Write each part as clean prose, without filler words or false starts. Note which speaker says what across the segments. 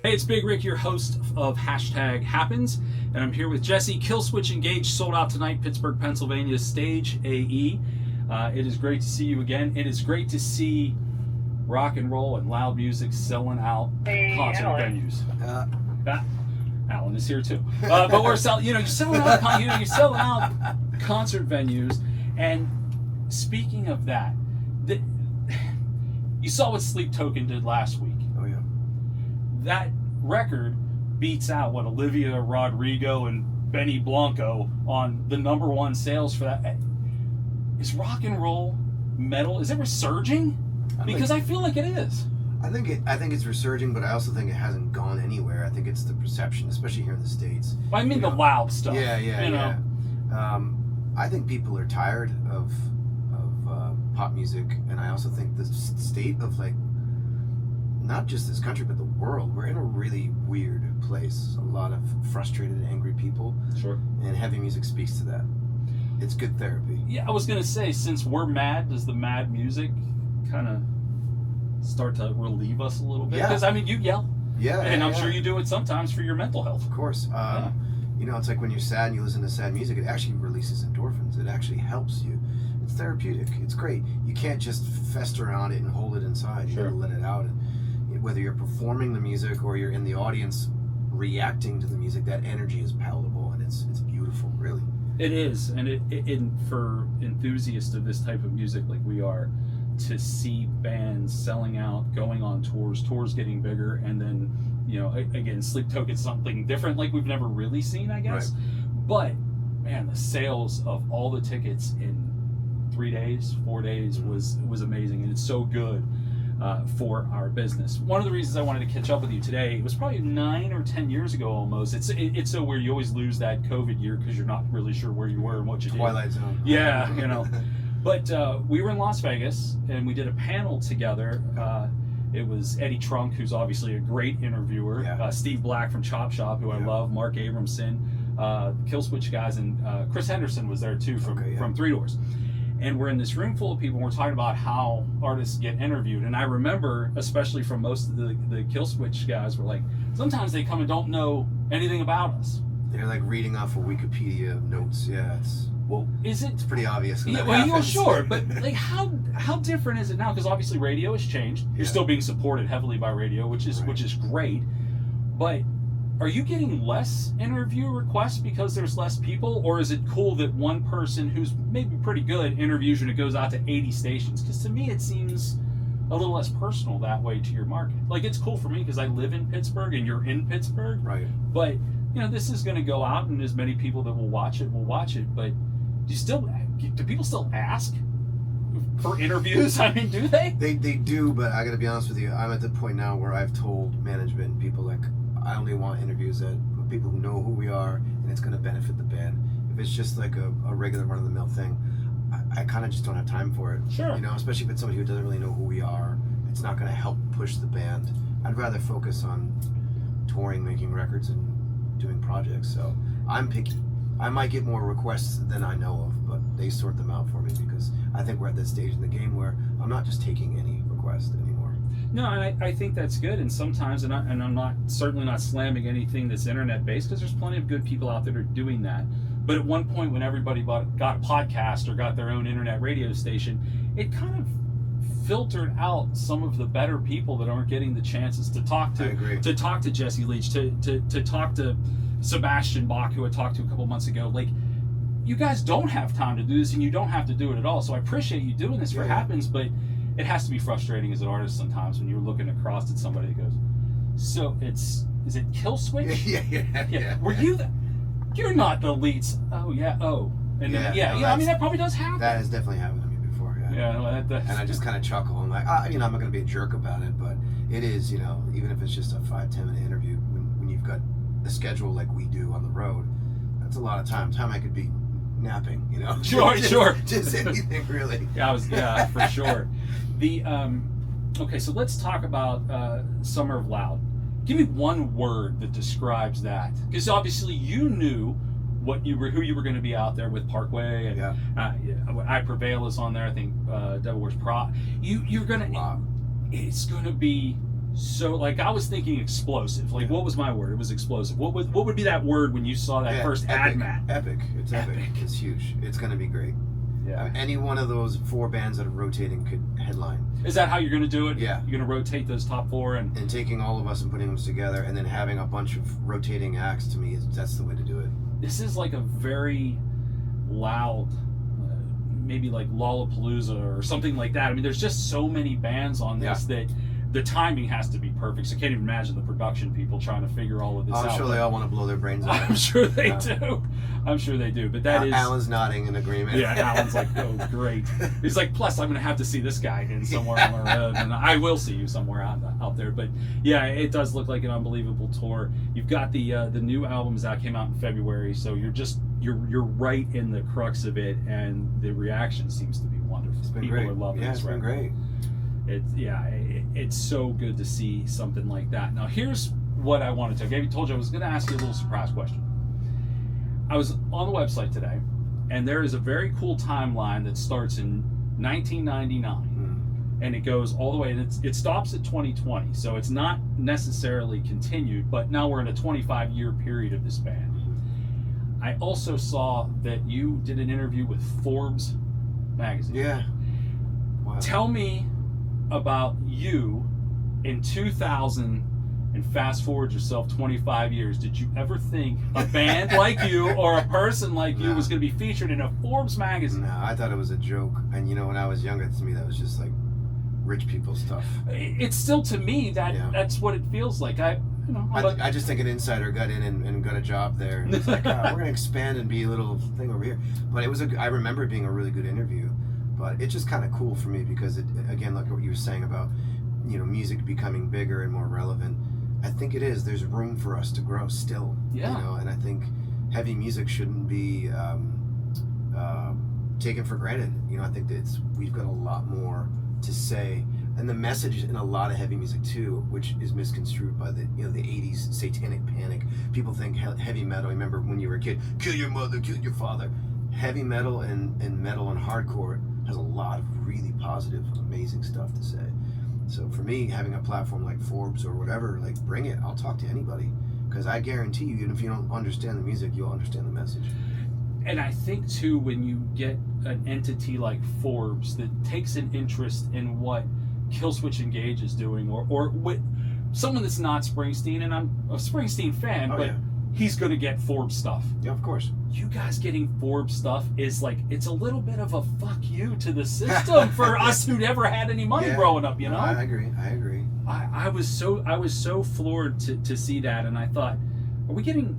Speaker 1: Hey, it's Big Rick, your host of #Happens, and I'm here with Jesse. Killswitch Engaged sold out tonight, Pittsburgh, Pennsylvania, Stage AE. It is great to see you again. It is great to see rock and roll and loud music selling out concert venues. Alan is here too, but we're selling. You're selling out. You're selling out concert venues. And speaking of that, you saw what Sleep Token did last week.
Speaker 2: Oh yeah.
Speaker 1: That record beats out what Olivia Rodrigo and Benny Blanco on the #1 sales for that. Is rock and roll metal? Is it resurging? Because I feel like it is.
Speaker 2: I think it's resurging, but I also think it hasn't gone anywhere. I think it's the perception, especially here in the States.
Speaker 1: Well, I mean the loud stuff.
Speaker 2: Yeah. I think people are tired of pop music, and I also think the state of not just this country but the world. We're in a really weird place. A lot of frustrated, angry people.
Speaker 1: Sure.
Speaker 2: And heavy music speaks to that. It's good therapy.
Speaker 1: Yeah, I was gonna say, since we're mad, does the mad music kind of start to relieve us a little bit? Because you yell.
Speaker 2: Yeah.
Speaker 1: And I'm sure you do it sometimes for your mental health.
Speaker 2: Of course. It's like when you're sad and you listen to sad music, it actually releases endorphins. It actually helps you. It's therapeutic. It's great. You can't just fester on it and hold it inside. You gotta let it out. And whether you're performing the music or you're in the audience reacting to the music, that energy is palatable and it's beautiful, really.
Speaker 1: It is, and it for enthusiasts of this type of music like we are, to see bands selling out, going on tours getting bigger, and then again, Sleep Token's something different, like we've never really seen, I guess. Right. But man, the sales of all the tickets in 3 days, 4 days was amazing, and it's so good for our business. One of the reasons I wanted to catch up with you today, it was probably 9 or 10 years ago almost. It's so weird. You always lose that COVID year because you're not really sure where you were and what you did.
Speaker 2: Twilight Zone.
Speaker 1: Yeah, But we were in Las Vegas and we did a panel together. It was Eddie Trunk, who's obviously a great interviewer, Steve Black from Chop Shop, who I love, Mark Abramson, Killswitch guys, and Chris Henderson was there too from Three Doors. And we're in this room full of people, and we're talking about how artists get interviewed. And I remember, especially from most of the Killswitch guys, were like, sometimes they come and don't know anything about us.
Speaker 2: They're like reading off of Wikipedia notes. Yeah, it's pretty obvious.
Speaker 1: Yeah, sure. But how different is it now? Because obviously radio has changed. You're still being supported heavily by radio, which is great. But are you getting less interview requests because there's less people, or is it cool that one person who's maybe pretty good interviews you and it goes out to 80 stations? Because to me it seems a little less personal that way to your market. Like, it's cool for me because I live in Pittsburgh and you're in Pittsburgh.
Speaker 2: Right.
Speaker 1: But this is going to go out, and as many people that will watch it. But do people still ask for interviews? I mean, do they?
Speaker 2: They do, but I got to be honest with you. I'm at the point now where I've told management and people, I only want interviews with people who know who we are and it's going to benefit the band. If it's just like a regular run-of-the-mill thing, I kind of just don't have time for it.
Speaker 1: Sure.
Speaker 2: Especially if it's somebody who doesn't really know who we are. It's not going to help push the band. I'd rather focus on touring, making records, and doing projects. So I'm picky. I might get more requests than I know of, but they sort them out for me because I think we're at that stage in the game where I'm not just taking any request anymore.
Speaker 1: No, and I think that's good. And sometimes, and I'm certainly not slamming anything that's internet based, because there's plenty of good people out there that are doing that. But at one point, when everybody got a podcast or got their own internet radio station, it kind of filtered out some of the better people that aren't getting the chances to talk to.
Speaker 2: I agree.
Speaker 1: To talk to Jesse Leach, to talk to Sebastian Bach, who I talked to a couple months ago. Like, you guys don't have time to do this, and you don't have to do it at all. So I appreciate you doing this for Happens, but it has to be frustrating as an artist sometimes when you're looking across at somebody that goes, so is it Killswitch?
Speaker 2: Yeah.
Speaker 1: Were you you're not the leads. Oh, yeah. Oh. And then, I mean, that probably does happen.
Speaker 2: That has definitely happened to me before, and I just kind of chuckle. I'm like, I'm not going to be a jerk about it, but it is, even if it's just a 5-10 minute interview, when you've got a schedule like we do on the road, that's a lot of time I could be napping,
Speaker 1: Sure.
Speaker 2: Just anything, really.
Speaker 1: For sure. Okay, so let's talk about Summer of Loud. Give me one word that describes that, because obviously you knew who you were going to be out there with Parkway, and I Prevail is on there. I think Devil Wears Prada. You're gonna. It's gonna be So, like, I was thinking explosive. Like,
Speaker 2: Yeah.
Speaker 1: what was my word? It was explosive. What would be that word when you saw that first
Speaker 2: epic,
Speaker 1: ad, Matt?
Speaker 2: Epic. It's epic.
Speaker 1: Epic.
Speaker 2: It's huge. It's going to be great.
Speaker 1: Yeah.
Speaker 2: Any one of those 4 bands that are rotating could headline.
Speaker 1: Is that how you're going to do it?
Speaker 2: Yeah.
Speaker 1: You're going to rotate those top 4 and
Speaker 2: taking all of us and putting them together, and then having a bunch of rotating acts. To me, that's the way to do it.
Speaker 1: this is like a very loud, maybe like Lollapalooza or something like that. I mean, there's just so many bands on this that the timing has to be perfect. So I can't even imagine the production people trying to figure all of this out.
Speaker 2: I'm sure they all want to blow their brains out.
Speaker 1: I'm sure they do. I'm sure they do. But that is...
Speaker 2: Alan's nodding in agreement.
Speaker 1: Yeah, Alan's like, oh, great. He's like, plus I'm going to have to see this guy again somewhere on the road. And I will see you somewhere out there. But yeah, it does look like an unbelievable tour. You've got the new albums that came out in February. So you're right in the crux of it. And the reaction seems to be wonderful.
Speaker 2: It's been
Speaker 1: People
Speaker 2: great.
Speaker 1: are loving
Speaker 2: Yeah,
Speaker 1: this
Speaker 2: it's been
Speaker 1: record.
Speaker 2: great.
Speaker 1: It's so good to see something like that. Now here's what I wanted to. I told you I was going to ask you a little surprise question. I was on the website today, and there is a very cool timeline that starts in 1999, and it goes all the way, and it stops at 2020. So it's not necessarily continued, but now we're in a 25-year period of this band. I also saw that you did an interview with Forbes magazine.
Speaker 2: Yeah. Wow.
Speaker 1: Tell me about you in 2000 and fast forward yourself 25 years. Did you ever think a band like you or a person like you was going to be featured in a Forbes magazine?
Speaker 2: No, I thought it was a joke. And you know, when I was younger, to me that was just like rich people stuff.
Speaker 1: It's still, to me, that's what it feels like. I
Speaker 2: just think an insider got in and got a job there. And it's like, we're going to expand and be a little thing over here. But I remember it being a really good interview. But it's just kind of cool for me because, again, like what you were saying about, music becoming bigger and more relevant. I think it is. There's room for us to grow still.
Speaker 1: Yeah.
Speaker 2: And I think heavy music shouldn't be taken for granted. I think that we've got a lot more to say. And the message in a lot of heavy music too, which is misconstrued by the 80s satanic panic. People think heavy metal. Remember when you were a kid, kill your mother, kill your father. Heavy metal and metal and hardcore has a lot of really positive, amazing stuff to say. So for me, having a platform like Forbes or whatever, like, bring it. I'll talk to anybody, because I guarantee you, even if you don't understand the music, you'll understand the message.
Speaker 1: And I think too, when you get an entity like Forbes that takes an interest in what Killswitch Engage is doing, or with someone that's not Springsteen, and I'm a Springsteen fan, but he's going to get Forbes stuff.
Speaker 2: Yeah, of course.
Speaker 1: You guys getting Forbes stuff is like, it's a little bit of a fuck you to the system for us who never had any money growing up,
Speaker 2: No, I agree.
Speaker 1: I was so floored to see that, and I thought, are we getting,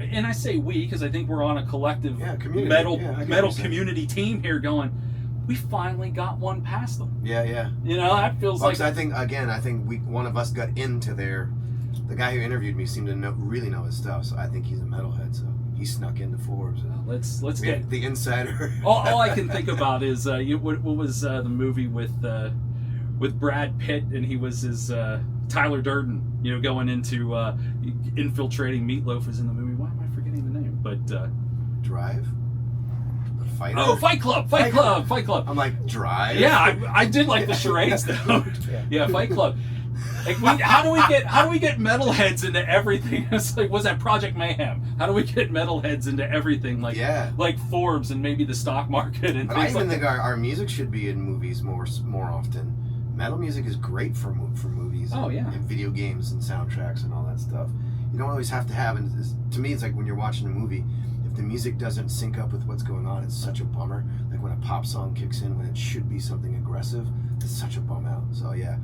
Speaker 1: and I say we because I think we're on a collective metal community team here going, we finally got one past them.
Speaker 2: Yeah.
Speaker 1: That feels like...
Speaker 2: I think one of us got into the guy who interviewed me seemed to really know his stuff, so I think he's a metalhead, so he snuck into Forbes.
Speaker 1: Let's get
Speaker 2: the insider.
Speaker 1: all I can think about is what was the movie with Brad Pitt, and he was his Tyler Durden, going into infiltrating Meatloaf is in the movie. Why am I forgetting the name? But
Speaker 2: Drive. Fighter?
Speaker 1: Oh, Fight Club.
Speaker 2: I'm like, Drive.
Speaker 1: Yeah, I did like the charades though. Yeah, Fight Club. Like, how do we get metalheads into everything? It's like, was that Project Mayhem? How do we get metalheads into everything? Like Forbes and maybe the stock market and
Speaker 2: but
Speaker 1: things
Speaker 2: I even think our music should be in movies more often. Metal music is great for movies. And video games and soundtracks and all that stuff. You don't always have to have. And to me, it's like when you're watching a movie, if the music doesn't sync up with what's going on, it's such a bummer. Like when a pop song kicks in when it should be something aggressive, it's such a bum out. So yeah,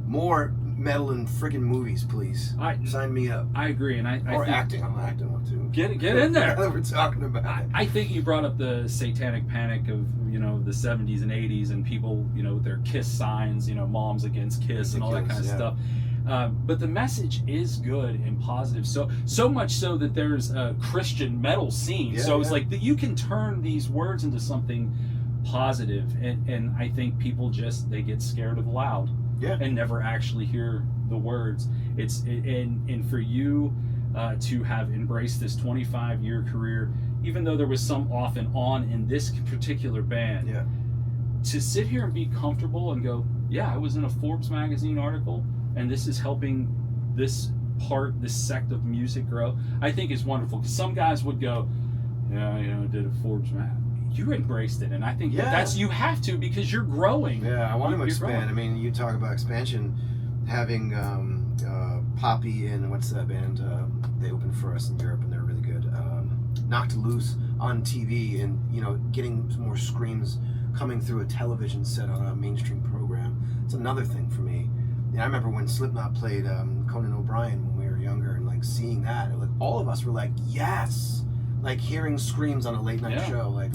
Speaker 2: more metal in friggin' movies, please. Sign me up.
Speaker 1: I agree, and I think
Speaker 2: acting. I'm acting one too.
Speaker 1: Get in there.
Speaker 2: We're talking about it.
Speaker 1: I think you brought up the satanic panic of the 70s and 80s, and people with their KISS signs, moms against KISS and all that kind of stuff. But the message is good and positive. So much so that there's a Christian metal scene. So it's like that you can turn these words into something positive, and I think people they get scared of the loud. And never actually hear the words. And for you to have embraced this 25-year career, even though there was some off and on in this particular band, to sit here and be comfortable and go, I was in a Forbes magazine article, and this is helping this sect of music grow, I think it's wonderful. Because some guys would go, yeah, you know, did a Forbes map. You embraced it, and I think that's you have to, because you're growing.
Speaker 2: Yeah, I want to expand.
Speaker 1: Growing.
Speaker 2: I mean, you talk about expansion, having Poppy and what's that band? They opened for us in Europe, and they're really good. Knocked Loose on TV, and you know, getting more screams coming through a television set on a mainstream program. It's another thing for me. Yeah, I remember when Slipknot played Conan O'Brien when we were younger, and like seeing that, like all of us were like, yes, like hearing screams on a late night show, like.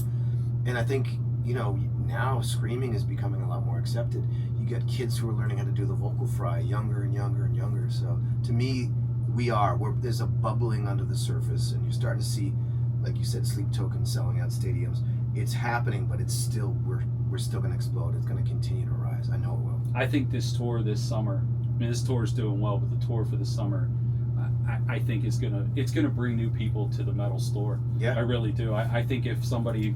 Speaker 2: And I think, you know, now screaming is becoming a lot more accepted. You get kids who are learning how to do the vocal fry younger and younger and younger. So to me, there's a bubbling under the surface, and you're starting to see, like you said, Sleep Token selling out stadiums. It's happening, but it's still, we're still going to explode. It's going to continue to rise. I know it will.
Speaker 1: I think this tour this summer, I mean, this tour is doing well, but the tour for the summer, I think it's gonna bring new people to the metal store. Yeah, I really do. I think if somebody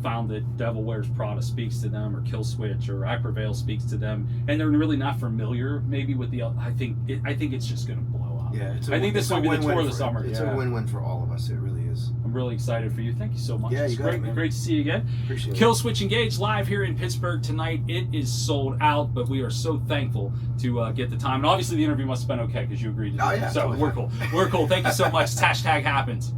Speaker 1: found that Devil Wears Prada speaks to them, or Killswitch or I Prevail speaks to them, and they're really not familiar maybe with the, I think it's just going to blow up.
Speaker 2: Yeah,
Speaker 1: I think this will be the tour of the summer.
Speaker 2: It's a win-win for all of us. It really is.
Speaker 1: I'm really excited for you. Thank you so much.
Speaker 2: Yeah,
Speaker 1: it's great to see you again.
Speaker 2: Appreciate it.
Speaker 1: Killswitch Engage live here in Pittsburgh tonight. It is sold out, but we are so thankful to get the time. And obviously the interview must have been okay, because you agreed to do it.
Speaker 2: Yeah,
Speaker 1: so
Speaker 2: totally.
Speaker 1: We're cool. We're cool. Thank you so much. #happens.